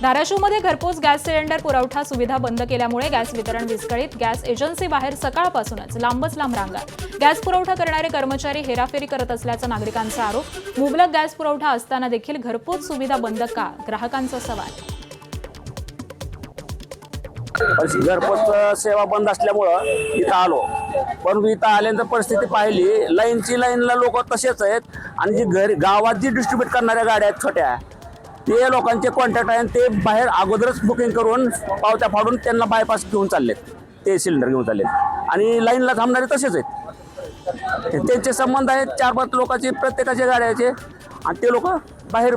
धाराशिवमध्ये घरपोच gas cylinder पुरवठा सुविधा बंद केल्यामुळे गॅस वितरण विस्कळीत. गॅस एजन्सी बाहेर सकाळपासूनच लांबच लांब रांगा. गॅस पुरवठा करणारे कर्मचारी हेराफेरी करत असल्याचा नागरिकांचा आरोप. मुबलक गॅस पुरवठा असताना देखील घरपोच सुविधा बंद का? ग्राहकांचा सवाल. घरपोच सेवा बंद असल्यामुळं इथं आलो, पण इथं आल्यानंतर परिस्थिती पाहिली, लाईनला लोक तसेच आहेत आणि जी गावात जी डिस्ट्रीब्यूट करणाऱ्या गाड्या आहेत छोट्या, ते लोकांचे कॉन्टॅक्ट आहे, ते बाहेर अगोदरच बुकिंग करून पावत्या फाडून त्यांना बायपास घेऊन चाललेत, ते सिलेंडर घेऊन चाललेत आणि लाईनला थांबणारे तसेच आहेत. त्यांचे संबंध आहेत 4-5 लोकांचे प्रत्येकाच्या गाड्याचे आणि ते लोक बाहेर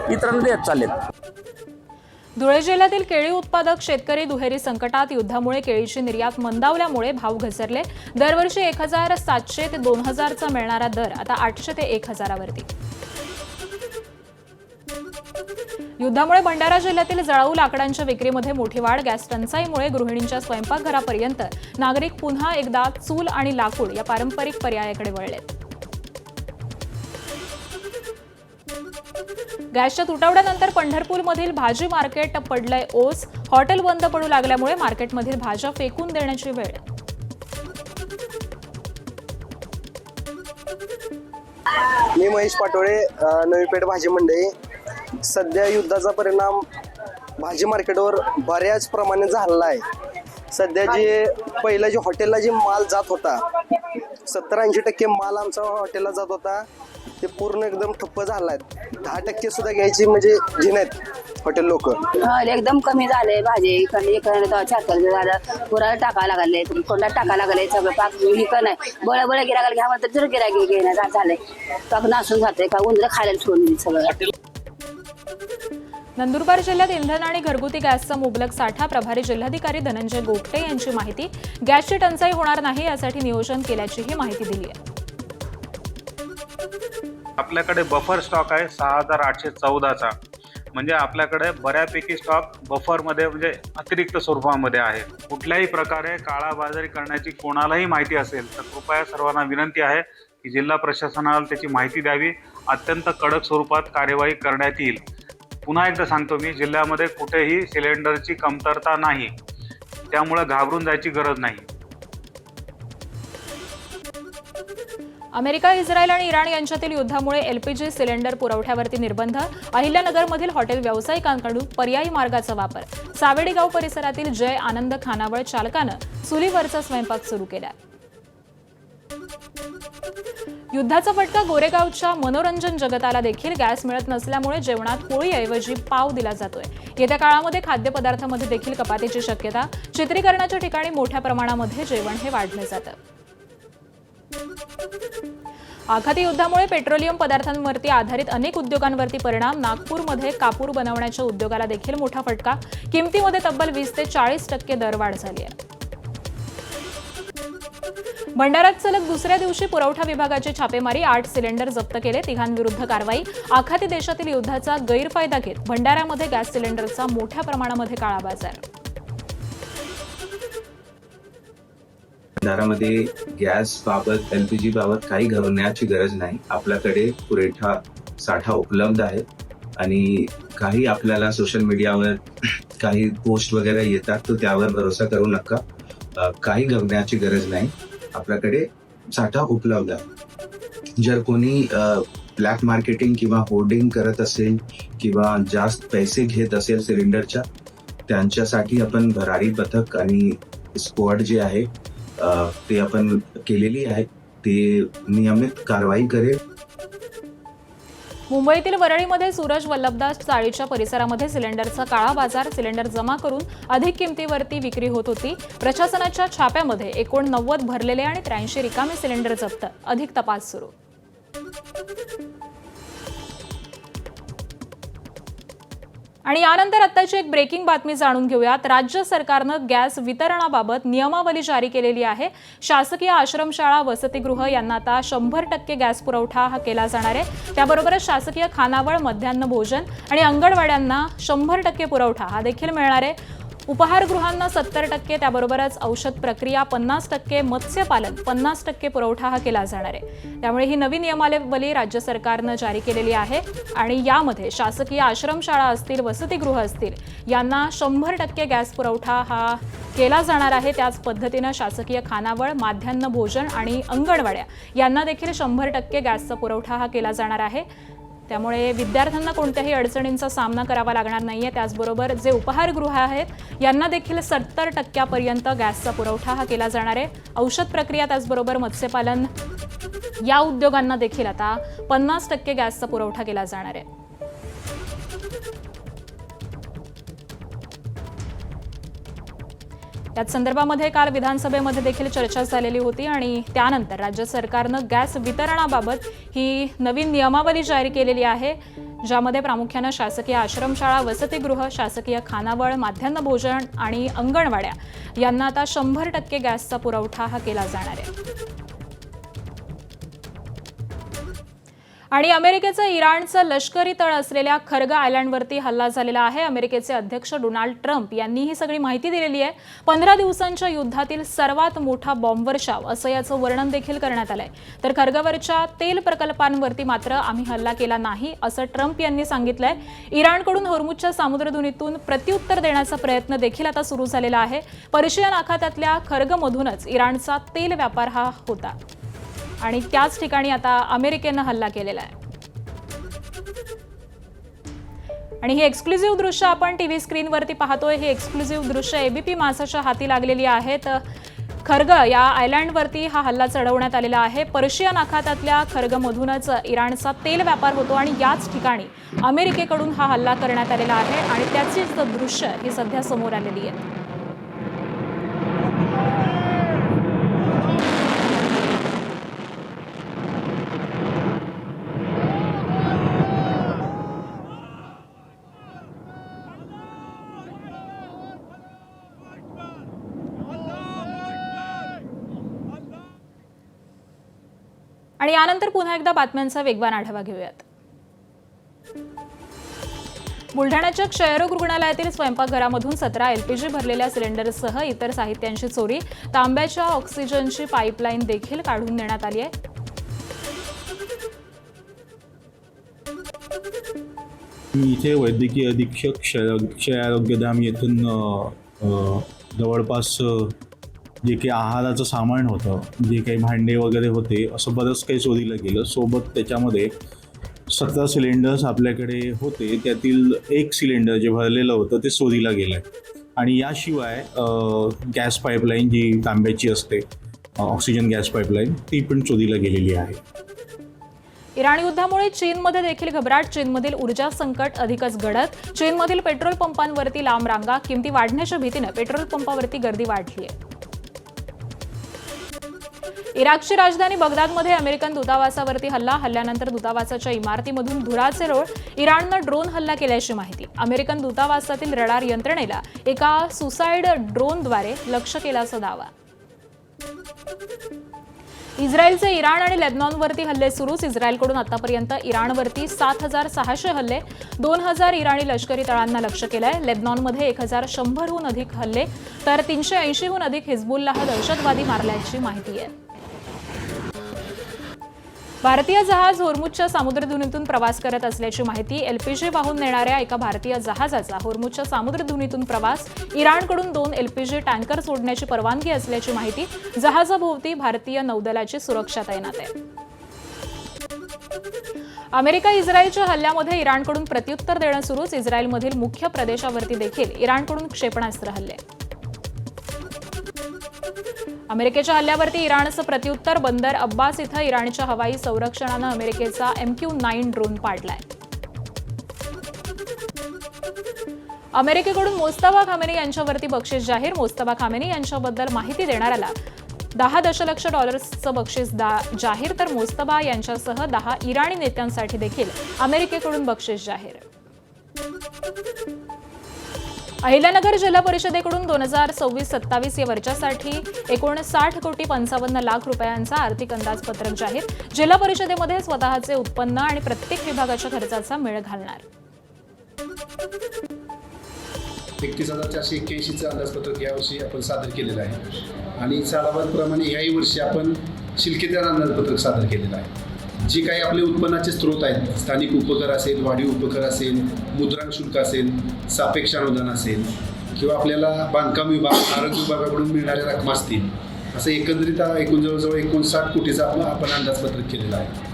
इतरांना देत चाललेत. धुळे जिल्ह्यातील केळी उत्पादक शेतकरी दुहेरी संकटात. युद्धामुळे केळीची निर्यात मंदावल्यामुळे भाव घसरले. दरवर्षी 1,700 ते 2,000चा मिळणारा दर आता 800 ते 1,000वरती. युद्धामुळे भंडारा जिल्ह्यातील जळाऊ लाकडांच्या विक्रीमध्ये मोठी वाढ. गॅस टंचाईमुळे गृहिणींच्या स्वयंपाकघरापर्यंत नागरिक पुन्हा एकदा चूल आणि लाकूड या पारंपरिक पर्यायाकडे वळलेत. गॅसच्या तुटवड्यानंतर पंढरपूरमधील भाजी मार्केट पडलंय ओस. हॉटेल बंद पडू लागल्यामुळे मार्केटमधील भाज्या फेकून देण्याची वेळ. मी महेश पाटोळे, नवी पेठ भाजी मंडई. सध्या युद्धाचा परिणाम भाजी मार्केटवर बऱ्याच प्रमाणे झालेला आहे. सध्या जे पहिलं जे हॉटेलला जे माल जात होता, 70-80% माल आमचा हॉटेलला जात होता, ते पूर्ण एकदम ठप्प झाला आहे. 10% सुद्धा घ्यायची म्हणजे घेण्यात हॉटेल लोक एकदम कमी झाले. भाजी इकडे छातल झालं, पुराला टाकायला लागले, कोणाला टाकायला लागले, सगळं पाक इकडं नाही. बळ गिरायला घ्या म्हणतात, जर गिरायला घेण्यात झालंय, पाक नासून जाते का उंदरं खायला सोडून सगळं. नंदुरबार जिल्ह्यात इंधन आणि घरगुती गॅसचा मुबलक साठा. प्रभारी जिल्हाधिकारी धनंजय गोगटे यांची माहिती. गॅसची टंचाई होणार नाही यासाठी नियोजन केल्याचीही माहिती दिली आहे. आपल्याकडे बफर स्टॉक आहे 6,814चा, म्हणजे आपल्याकडे बऱ्यापैकी स्टॉक बफरमध्ये म्हणजे अतिरिक्त स्वरूपामध्ये आहे. कुठल्याही प्रकारे काळाबाजारी करण्याची कोणालाही माहिती असेल तर कृपया सर्वांना विनंती आहे की जिल्हा प्रशासनाला त्याची माहिती द्यावी. अत्यंत कडक स्वरूपात कार्यवाही करण्यात येईल. पुन्हा एकदा सांगतो मी, जिल्ह्यामध्ये कुठेही सिलेंडरची कमतरता नाही, त्यामुळे घाबरून जायची गरज नाही. अमेरिका, इस्रायल आणि इराण यांच्यातील युद्धामुळे एलपीजी सिलेंडर पुरवठ्यावरती निर्बंध. अहिल्यानगरमधील हॉटेल व्यावसायिकांकडून पर्यायी मार्गाचा वापर. सावेडी गाव परिसरातील जय आनंद खानावळ चालकानं चुलीवरचा स्वयंपाक सुरू केला. युद्धाचा फटका गोरेगावच्या मनोरंजन जगताला देखील. गॅस मिळत नसल्यामुळे जेवणात पोळीऐवजी पाव दिला जातोय. येत्या काळामध्ये खाद्यपदार्थांमध्ये देखील कपातीची शक्यता. चित्रीकरणाच्या ठिकाणी मोठ्या प्रमाणामध्ये जेवण हे वाढलं जातं. आखाती युद्धामुळे पेट्रोलियम पदार्थांवरती आधारित अनेक उद्योगांवरती परिणाम. नागपूरमध्ये कापूर बनवण्याच्या उद्योगाला देखील मोठा फटका. किमतीमध्ये तब्बल 20 ते 40% दरवाढ झाली आहे. भंडाऱ्यात सलग दुसऱ्या दिवशी पुरवठा विभागाची छापेमारी. 8 सिलेंडर जप्त केले. 3घांविरुद्ध कारवाई. आखाती देशातील युद्धाचा गैरफायदा घेत भंडाऱ्यामध्ये गॅस सिलेंडरचा मोठ्या प्रमाणामध्ये काळाबाजार. भंडारामध्ये गॅस बाबत एलपीजी बाबत काही घाबरण्याची गरज नाही. आपल्याकडे पुरेठा साठा उपलब्ध आहे आणि काही आपल्याला सोशल मीडियावर काही पोस्ट वगैरे येतात तर त्यावर भरोसा करू नका. काही घाबरण्याची गरज नाही. आपल्याकडे साठा उपलब्ध आहे. जर कोणी ब्लॅक मार्केटिंग किंवा होर्डिंग करत असेल किंवा जास्त पैसे घेत असेल सिलेंडरच्या, त्यांच्यासाठी आपण भरारी पथक आणि स्क्वॉड जे आहे ते आपण केलेली आहे. ते नियमित कारवाई करेल. मुंबईतील वरळीमध्ये सूरज वल्लभदास चाळीच्या परिसरामध्ये सिलेंडरचा काळा बाजार. सिलेंडर जमा करून अधिक किमतीवरती विक्री होत होती. प्रशासनाच्या छाप्यामध्ये एकूण 90 भरलेले आणि 83 रिकामे सिलेंडर जप्त. अधिक तपास सुरू. आणि यानंतर आत्ताची एक ब्रेकिंग बातमी जाणून घेऊयात. राज्य सरकारनं गॅस वितरणाबाबत नियमावली जारी केलेली आहे. शासकीय आश्रमशाळा, वसतिगृह यांना आता 100% गॅस पुरवठा हा केला जाणार आहे. त्याबरोबरच शासकीय खानावळ, मध्यान्ह भोजन आणि अंगणवाड्यांना 100% पुरवठा हा देखील मिळणार आहे. उपहारगृहांना 70%, त्याबरोबरच औषध प्रक्रिया 50%, मत्स्यपालन 50% पुरवठा हा केला जाणार आहे. त्यामुळे ही नवी नियमावली राज्य सरकारनं जारी केलेली आहे आणि यामध्ये शासकीय आश्रमशाळा असतील, वसतिगृह असतील यांना 100% गॅस पुरवठा हा केला जाणार आहे. त्याच पद्धतीनं शासकीय खानावळ, माध्यान्ह भोजन आणि अंगणवाड्या यांना देखील 100% गॅसचा पुरवठा हा केला जाणार आहे. त्यामुळे विद्यार्थ्यांना कोणत्याही अडचणींचा सामना करावा लागणार नाहीये. त्याचबरोबर जे उपहारगृह आहेत यांना देखील 70% गॅसचा पुरवठा हा केला जाणार आहे. औषध प्रक्रिया त्याचबरोबर मत्स्यपालन या उद्योगांना देखील आता 50% गॅसचा पुरवठा केला जाणार आहे. याच संदर्भामध्ये काल विधानसभेमध्ये देखील चर्चा झालेली होती आणि त्यानंतर राज्य सरकारनं गॅस वितरणाबाबत ही नवीन नियमावली जारी केलेली आहे, ज्यामध्ये प्रामुख्यानं शासकीय आश्रमशाळा, वसतिगृह, शासकीय खानावळ, माध्यान्ह भोजन आणि अंगणवाड्या यांना आता 100% गॅसचा पुरवठा हा केला जाणार आहे. आणि अमेरिकेचं इराणचं लष्करी तळ असलेल्या खर्ग आयलँडवरती हल्ला झालेला आहे. अमेरिकेचे अध्यक्ष डोनाल्ड ट्रम्प यांनी ही सगळी माहिती दिलेली आहे. 15 दिवसांच्या युद्धातील सर्वात मोठा बॉम्बवर्षाव असं याचं वर्णन देखील करण्यात आलंय. तर खर्गवरच्या तेल प्रकल्पांवरती मात्र आम्ही हल्ला केला नाही असं ट्रम्प यांनी सांगितलंय. इराणकडून होर्मुझच्या सामुद्रधुनीतून प्रत्युत्तर देण्याचा प्रयत्न देखील आता सुरू झालेला आहे. पर्शियन आखातातल्या खर्गमधूनच इराणचा तेल व्यापार हा होता आणि त्याच ठिकाणी आता अमेरिकेनं हल्ला केलेला आहे. आणि हे एक्सक्लुझिव्ह दृश्य आपण टीव्ही स्क्रीनवरती पाहतोय. हे एक्सक्लुझिव्ह दृश्य एबीपी माझाच्या हाती लागलेली आहेत. खर्ग या आयलँडवरती हा हल्ला चढवण्यात आलेला आहे. पर्शियन आखातातल्या खर्गमधूनच इराणचा तेल व्यापार होतो आणि याच ठिकाणी अमेरिकेकडून हा हल्ला करण्यात आलेला आहे आणि त्याचीच दृश्य ही सध्या समोर आलेली आहेत. आणि यानंतर पुन्हा एकदा बातम्यांचा वेगवान आढावा घेऊयात. बुलढाण्याच्या क्षयरोग रुग्णालयातील स्वयंपाकघरामधून 17 एलपीजी भरलेल्या सिलेंडरसह इतर साहित्यांची चोरी, तांब्याच्या ऑक्सिजनची पाईपलाईन देखील काढून नेण्यात आली आहे. मी इथे वैद्यकीय अधीक्षक क्षय आरोग्यधाम येथून जवळपास जे काही आहाराचं सामान होतं, जे काही भांडे वगैरे होते, असं बरंच काही चोरीला गेलं. सोबत त्याच्यामध्ये 17 सिलेंडर्स आपल्याकडे होते, त्यातील एक सिलेंडर जे भरलेलं होतं ते चोरीला गेलं आहे. आणि याशिवाय गॅस पाईपलाईन जी तांब्याची असते, ऑक्सिजन गॅस पाईपलाईन, ती पण चोरीला गेलेली आहे. इराण युद्धामुळे चीनमध्ये देखील घबराट. चीनमधील ऊर्जा संकट अधिकच गडद. चीनमधील पेट्रोल पंपांवरती लांब रांगा. किमती वाढण्याच्या भीतीनं पेट्रोल पंपावरती गर्दी वाढली आहे. इराकची राजधानी बगदादमध्ये अमेरिकन दूतावासावरती हल्ल्यानंतर दूतावासाच्या इमारतीमधून धुराचे रोळ. इराणनं ड्रोन हल्ला केल्याची माहिती. अमेरिकन दूतावासातील रडार यंत्रणेला एका सुसाईड ड्रोनद्वारे लक्ष्य केल्याचा दावा. इस्रायलचे इराण आणि लेबनॉनवरती हल्ले सुरूच. इस्रायलकडून आतापर्यंत इराणवरती 7,600 हल्ले, 2,000 इराणी लष्करी तळांना लक्ष्य केलंय. लेबनॉनमध्ये 1,100हून अधिक हल्ले तर 380हून अधिक हिजबुल्लाह दहशतवादी मारल्याची माहिती आहे. भारतीय जहाज होर्मुझच्या सामुद्रधुनीतून प्रवास करत असल्याची माहिती. एलपीजी वाहून नेणाऱ्या एका भारतीय जहाजाचा होर्मुझच्या सामुद्रधुनीतून प्रवास. इराणकडून 2 एलपीजी टँकर सोडण्याची परवानगी असल्याची माहिती. जहाजाभोवती भारतीय नौदलाची सुरक्षा तैनात आहे. अमेरिका इस्रायलच्या हल्ल्यामध्ये इराणकडून प्रत्युत्तर देणं सुरूच. इस्रायलमधील मुख्य प्रदेशावरती देखील इराणकडून क्षेपणास्त्र हल्ले. अमेरिकेच्या हल्ल्यावरती इराणचं प्रत्युत्तर. बंदर अब्बास इथं इराणच्या हवाई संरक्षणानं अमेरिकेचा MQ-9 ड्रोन पाडलाय. अमेरिकेकडून मोस्तफा खामेनी यांच्यावरती बक्षीस जाहीर. मोस्तफा खामेनी यांच्याबद्दल माहिती देणाऱ्याला $10 दशलक्ष बक्षीस जाहीर. तर मोस्तफा यांच्यासह 10 इराणी नेत्यांसाठी देखील अमेरिकेकडून बक्षीस जाहीर. अहिल्यानगर जिल्हा परिषदेकडून 2026-27 या वर्षासाठी एकूण 60,55,00,000 रुपयांचा आर्थिक अंदाजपत्रक जाहीर. जिल्हा परिषदेमध्ये स्वतःचे उत्पन्न आणि प्रत्येक विभागाच्या खर्चाचा मेळ घालणार. 31,481चं अंदाजपत्रक यावर्षी आपण सादर केलेलं आहे आणि सालाबादप्रमाणे याही वर्षी आपण शिल्केदार अंदाजपत्रक सादर केलेलं आहे. जी काही आपले उत्पन्नाचे स्रोत आहेत, स्थानिक उपकर असेल, वाढीव उपकर असेल, मुद्रांक शुल्क असेल, सापेक्ष अनुदान असेल किंवा आपल्याला बांधकाम विभाग, आरोग्य विभागाकडून मिळणाऱ्या रकमा असतील, असं एकंदरीत एकूण जवळजवळ 59 कोटीचा आपण अंदाजपत्रक केलेलं आहे.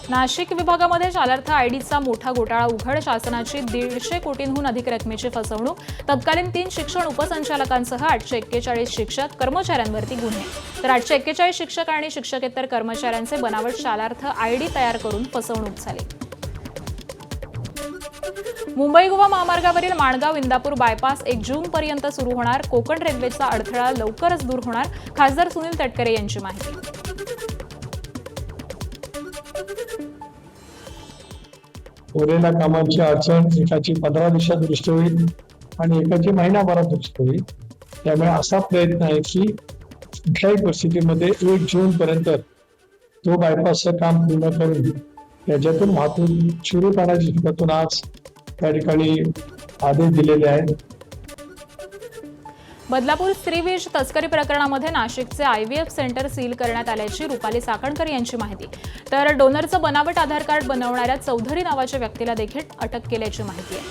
नाशिक विभागामध्ये शालार्थ आयडीचा मोठा घोटाळा उघड. शासनाची 150 कोटींहून अधिक रकमेची फसवणूक. तत्कालीन 3 शिक्षण उपसंचालकांसह 841 शिक्षक कर्मचाऱ्यांवरती गुन्हे. तर 841 शिक्षक आणि शिक्षकेतर कर्मचाऱ्यांचे बनावट शालार्थ आयडी तयार करून फसवणूक झाली. मुंबई गोवा महामार्गावरील माणगाव इंदापूर बायपास 1 जूनपर्यंत सुरू होणार. कोकण रेल्वेचा अडथळा लवकरच दूर होणार. खासदार सुनील तटकरे यांची माहिती. उरलेल्या कामांची अडचण एकाची 15 दिवसात दुरुस्त होईल आणि एकाची महिनाभरात दुरुस्त होईल. त्यामुळे असा प्रयत्न आहे की कुठल्याही परिस्थितीमध्ये 1 जून पर्यंत तो बायपासचं काम पूर्ण करून त्याच्यातून वाहतूक सुरू करण्याची त्यातून आज त्या ठिकाणी आदेश दिलेले आहेत. बदलापूर स्त्रीविष तस्करी प्रकरणामध्ये नाशिकचे IVF सेंटर सील करण्यात आल्याची रुपाली चाकणकर यांची माहिती. तर डोनरचं बनावट आधार कार्ड बनवणाऱ्या चौधरी नावाच्या व्यक्तीला देखील अटक केल्याची माहिती आहे.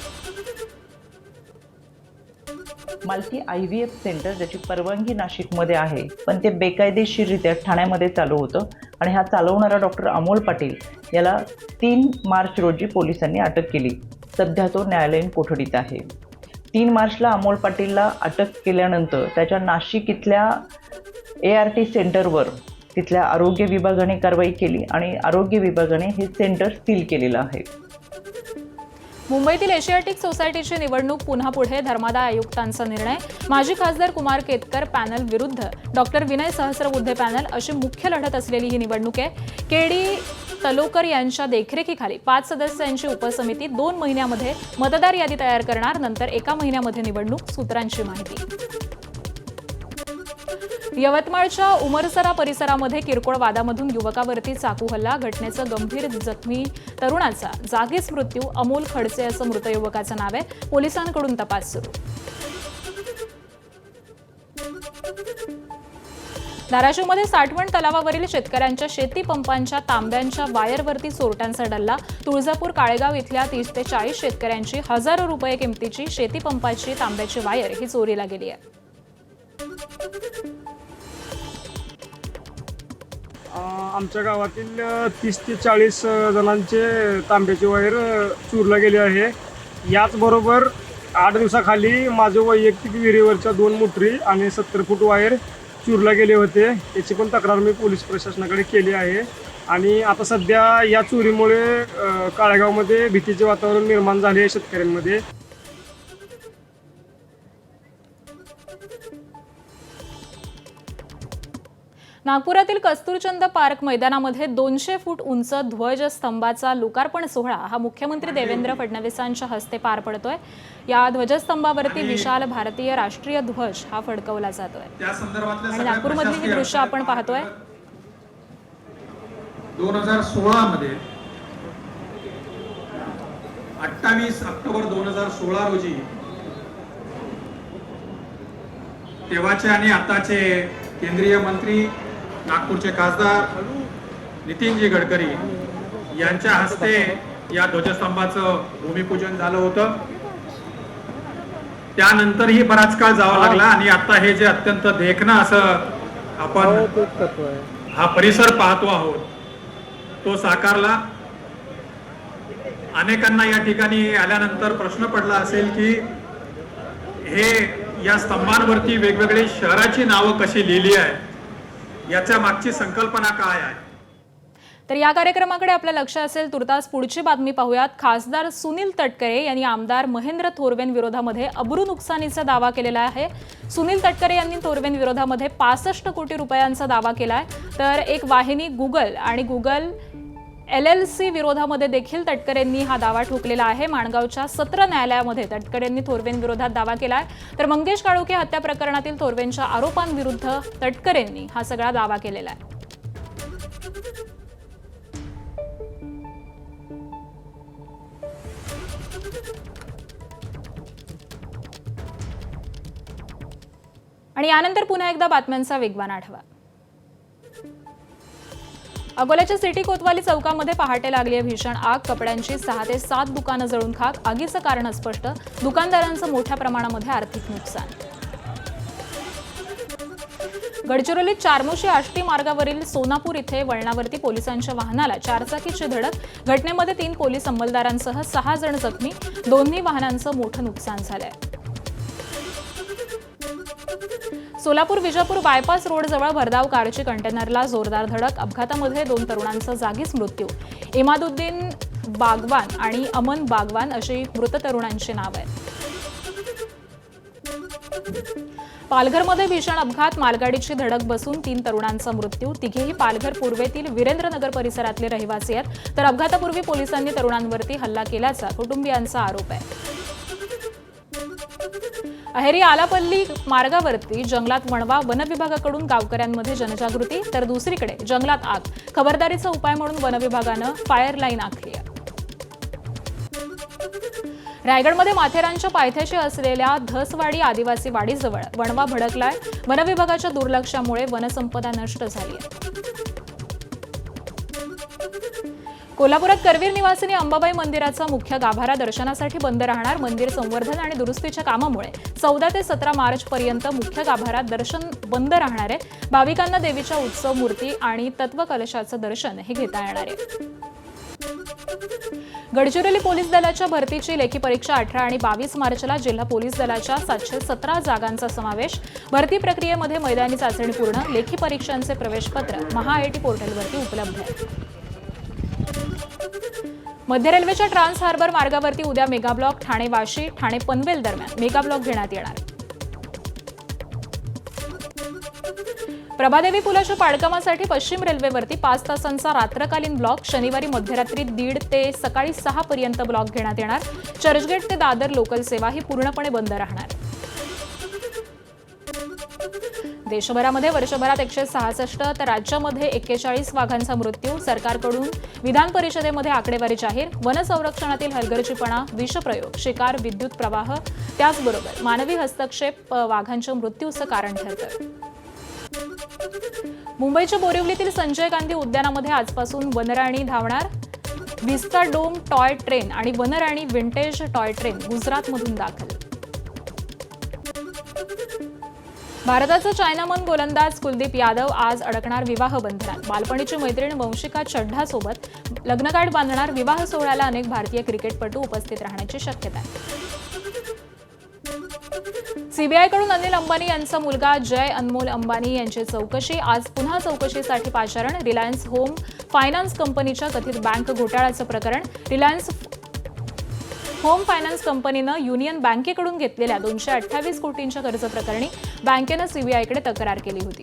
मल्टी IVF सेंटर ज्याची परवानगी नाशिकमध्ये आहे, पण ते बेकायदेशीररित्या ठाण्यामध्ये चालू होतं आणि हा चालवणारा डॉक्टर अमोल पाटील याला 3 मार्च रोजी पोलिसांनी अटक केली. सध्या तो न्यायालयीन कोठडीत आहे. 3 मार्चला अमोल पाटीलला अटक केल्यानंतर त्याच्या नाशिक इथल्या ART सेंटरवर तिथल्या आरोग्य विभागाने कारवाई केली आणि आरोग्य विभागाने हे सेंटर सील केलेलं आहे. मुंबईतील एशियाटिक सोसायटीची निवडणूक पुन्हा पुढे. धर्मादाय आयुक्तांचा निर्णय. माजी खासदार कुमार केतकर पॅनल विरुद्ध डॉक्टर विनय सहस्रबुद्धे पॅनल अशी मुख्य लढत असलेली ही निवडणूक आहे. KD तलोकर यांच्या देखरेखीखाली 5 सदस्यांची उपसमिती 2 महिन्यामध्ये मतदार यादी तयार करणार. नंतर 1 महिन्यामध्ये निवडणूक. सूत्रांची माहिती. यवतमाळच्या उमरसरा परिसरामध्ये किरकोळ वादामधून युवकावरती चाकू हल्ला. घटनेचं गंभीर जखमी तरुणाचा जागीच मृत्यू. अमोल खडसे असं मृत युवकाचं नाव आहे. पोलिसांकडून तपास सुरू. धाराशिवमध्ये साठवण तलावावरील शेतकऱ्यांच्या शेती पंपांच्या तांब्यांच्या वायरवरती चोरट्यांचा डल्ला. तुळजापूर काळेगाव इथल्या 30 ते 40 शेतकऱ्यांची हजारो रुपये किमतीची शेती पंपाची तांब्याची वायर ही चोरीला गेली आहे. आमच्या गावातील 30 ते 40 जणांचे तांब्याची वायर चोरला गेली आहे. याचबरोबर 8 दिवसाखाली माझ्या वैयक्तिक विहिरीवरच्या 2 मोटरी आणि 70 फूट वायर चोरला गेले होते. याची पण तक्रार मी पोलीस प्रशासनाकडे केली आहे आणि आता सध्या या चोरीमुळे काळेगावमध्ये भीतीचे वातावरण निर्माण झाले आहे शेतकऱ्यांमध्ये. नागपुरातील कस्तुरचंद पार्क मैदानामध्ये 200 फूट उंच ध्वजस्तंभाचा लोकार्पण सोहळा हा मुख्यमंत्री देवेंद्र फडणवीसांच्या हस्ते पार पडतोय. या ध्वजस्तंभावरती विशाल भारतीय राष्ट्रीय ध्वज हा फडकवला जातोय आणि नागपूरमधली ही दृश्य आपण पाहतोय. 2016 मध्ये 28 ऑक्टोबर 2016 रोजी तेव्हाचे आणि आताचे केंद्रीय मंत्री नागपूरचे खासदार नितीनजी गडकरी यांच्या हस्ते या ध्वजस्तंभाचं भूमिपूजन झालं होतं. त्यानंतरही बराच काळ जावा लागला आणि आता हे जे अत्यंत देखणं असं आपण हा परिसर पाहतो आहोत तो साकारला. अनेकांना या ठिकाणी आल्यानंतर प्रश्न पडला असेल की हे या स्तंभांवरती वेगवेगळी शहराची नावं कशी लिहिली आहे, याच्या मागची संकल्पना काय आहे. तर या कार्यक्रमाकडे आपलं लक्ष असेल. तुर्तास पुढची बातमी पाहूयात. खासदार सुनील तटकरे यांनी आमदार महेंद्र थोरवेंविरोधामध्ये अब्रू नुकसानीचा दावा केलेला आहे. सुनील तटकरे यांनी थोरवेंविरोधामध्ये 65 कोटी रुपयांचा दावा केलाय. तर एक वाहिनी गुगल आणि गुगल LLC विरोधामध्ये देखील तटकरेंनी हा दावा ठोकलेला आहे. माणगावच्या सत्र न्यायालयामध्ये तटकरेंनी थोरवेंविरोधात दावा केलाय. तर मंगेश काळोखे हत्या प्रकरणातील थोरवेंच्या आरोपांविरुद्ध तटकरेंनी हा सगळा दावा केलेला आहे. आणि यानंतर पुन्हा एकदा बातम्यांचा वेगवान आढावा. अकोल्याच्या सिटी कोतवाली चौकामध्ये पहाटे लागली आहे भीषण आग. कपड्यांची 6 ते 7 दुकानं जळून खाक. आगीचं कारण अस्पष्ट. दुकानदारांचं मोठ्या प्रमाणामध्ये आर्थिक नुकसान. गडचिरोलीत चारमोशी आष्टी मार्गावरील सोनापूर इथे वळणावरती पोलिसांच्या वाहनाला चारचाकीची धडक. घटनेमध्ये 3 पोलीस अंमलदारांसह 6 जण जखमी. दोन्ही वाहनांचं मोठं नुकसान झालंय. सोलापूर विजापूर बायपास रोडजवळ भरधाव कारची कंटेनरला जोरदार धडक. अपघातामध्ये 2 तरुणांचा जागीच मृत्यू. इमादुद्दीन बागवान आणि अमन बागवान अशी मृत तरुणांची नाव आहेत. पालघरमध्ये भीषण अपघात. मालगाडीची धडक बसून 3 तरुणांचा मृत्यू. तिघेही पालघर पूर्वेतील वीरेंद्रनगर परिसरातले रहिवासी आहेत. तर अपघातापूर्वी पोलिसांनी तरुणांवरती हल्ला केल्याचा कुटुंबियांचा आरोप आहे. अहेरी आलापल्ली मार्गावरती जंगलात वणवा. वन विभागाकडून गावकऱ्यांमध्ये जनजागृती. तर दुसरीकडे जंगलात आग. खबरदारीचा उपाय म्हणून वन विभागानं फायर लाईन आखली आहे. रायगडमध्ये माथेरानच्या पायथ्याशी असलेल्या धसवाडी आदिवासी वाडीजवळ वणवा भडकलाय. वन विभागाच्या दुर्लक्षामुळे वनसंपदा नष्ट झाली आहे. कोल्हापुरात करवीर निवासिनी अंबाबाई मंदिराचा मुख्य गाभारा दर्शनासाठी बंद राहणार. मंदिर संवर्धन आणि दुरुस्तीच्या कामामुळे 14 ते 17 मार्च पर्यंत मुख्य गाभारात दर्शन बंद राहणार आहे. भाविकांना देवीच्या उत्सव मूर्ती आणि तत्वकलशाचं दर्शन हे घेता येणार आहे. गडचिरोली पोलीस दलाच्या भरतीची लेखी परीक्षा 18 आणि 22 मार्चला. जिल्हा पोलीस दलाच्या 717 जागांचा समावेश. भरती प्रक्रियेमध्ये मैदानी चाचणी पूर्ण. लेखी परीक्षांचे प्रवेशपत्र महाआयटी पोर्टलवरती उपलब्ध आहे. मध्य रेल्वेच्या ट्रान्स हार्बर मार्गावरती उद्या मेगा ब्लॉक. ठाणे वाशी ठाणे पनवेल दरम्यान मेगा ब्लॉक घेण्यात येणार. प्रभादेवी पुलाच्या पाडकामासाठी पश्चिम रेल्वेवरती 5 तासांचा रात्रकालीन ब्लॉक. शनिवारी मध्यरात्री 1:30 ते सकाळी 6 पर्यंत ब्लॉक घेण्यात येणार. चर्चगेट ते दादर लोकल सेवा ही पूर्णपणे बंद राहणार. देशभरामध्ये वर्षभरात 166 तर राज्यामध्ये 41 वाघांचा मृत्यू. सरकारकडून विधान परिषदेमध्ये आकडेवारी जाहीर. वन संरक्षणातील हलगर्जीपणा, विषप्रयोग, शिकार, विद्युत प्रवाह त्याचबरोबर मानवी हस्तक्षेप वाघांच्या मृत्यूचं कारण ठरतं. मुंबईच्या बोरिवलीतील संजय गांधी उद्यानामध्ये आजपासून वनराणी धावणार. विस्टा डोम टॉय ट्रेन आणि वनराणी विंटेज टॉय ट्रेन गुजरातमधून दाखल. भारताचा चायनामन गोलंदाज कुलदीप यादव आज अडकणार विवाह बंधनात. बालपणीची मैत्रीण वंशिका चढ्ढासोबत लग्नगाठ बांधणार. विवाह सोहळ्याला अनेक भारतीय क्रिकेटपटू उपस्थित राहण्याची शक्यता आहे. सीबीआयकडून अनिल अंबानी यांचा मुलगा जय अनमोल अंबानी यांची चौकशी. आज पुन्हा चौकशीसाठी पाचारण. रिलायन्स होम फायनान्स कंपनीच्या कथित बँक घोटाळ्याचं प्रकरण. रिलायन्स होम फायनान्स कंपनीनं युनियन बँकेकडून घेतलेल्या 228 कोटींच्या कर्ज प्रकरणी बँकेनं सीबीआयकडे तक्रार केली होती.